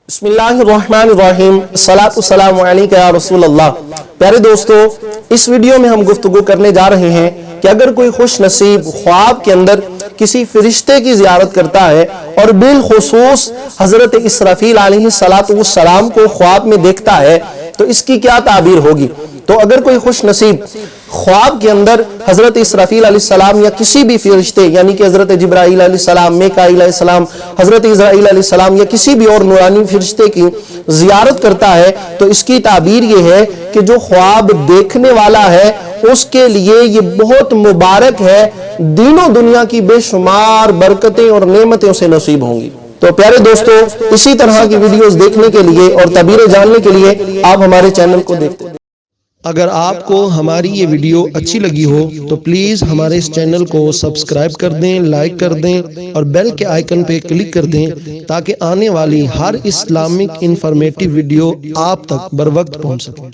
بسم اللہ الرحمن الرحیم الصلاۃ والسلام علیک یا رسول اللہ۔ پیارے دوستو، اس ویڈیو میں ہم گفتگو کرنے جا رہے ہیں کہ اگر کوئی خوش نصیب خواب کے اندر کسی فرشتے کی زیارت کرتا ہے اور بالخصوص حضرت اسرافیل علیہ السلام کو خواب میں دیکھتا ہے تو اس کی کیا تعبیر ہوگی؟ تو اگر کوئی خوش نصیب خواب کے اندر حضرت اسرافیل علیہ السلام یا کسی بھی فرشتے یعنی کہ حضرت جبرائیل علیہ السلام، میکائیل علیہ السلام، حضرت اسرائیل علیہ السلام یا کسی بھی اور نورانی فرشتے کی زیارت کرتا ہے تو اس کی تعبیر یہ ہے کہ جو خواب دیکھنے والا ہے اس کے لیے یہ بہت مبارک ہے، دین و دنیا کی بے شمار برکتیں اور نعمتیں اسے نصیب ہوں گی۔ تو پیارے دوستو، اسی طرح کی ویڈیوز دیکھنے کے لیے اور تعبیریں جاننے کے لیے آپ ہمارے چینل کو دیکھتے ہیں۔ اگر آپ کو ہماری یہ ویڈیو اچھی لگی ہو تو پلیز ہمارے اس چینل کو سبسکرائب کر دیں، لائک کر دیں اور بیل کے آئیکن پہ کلک کر دیں تاکہ آنے والی ہر اسلامک انفارمیٹیو ویڈیو آپ تک بروقت پہنچ سکے۔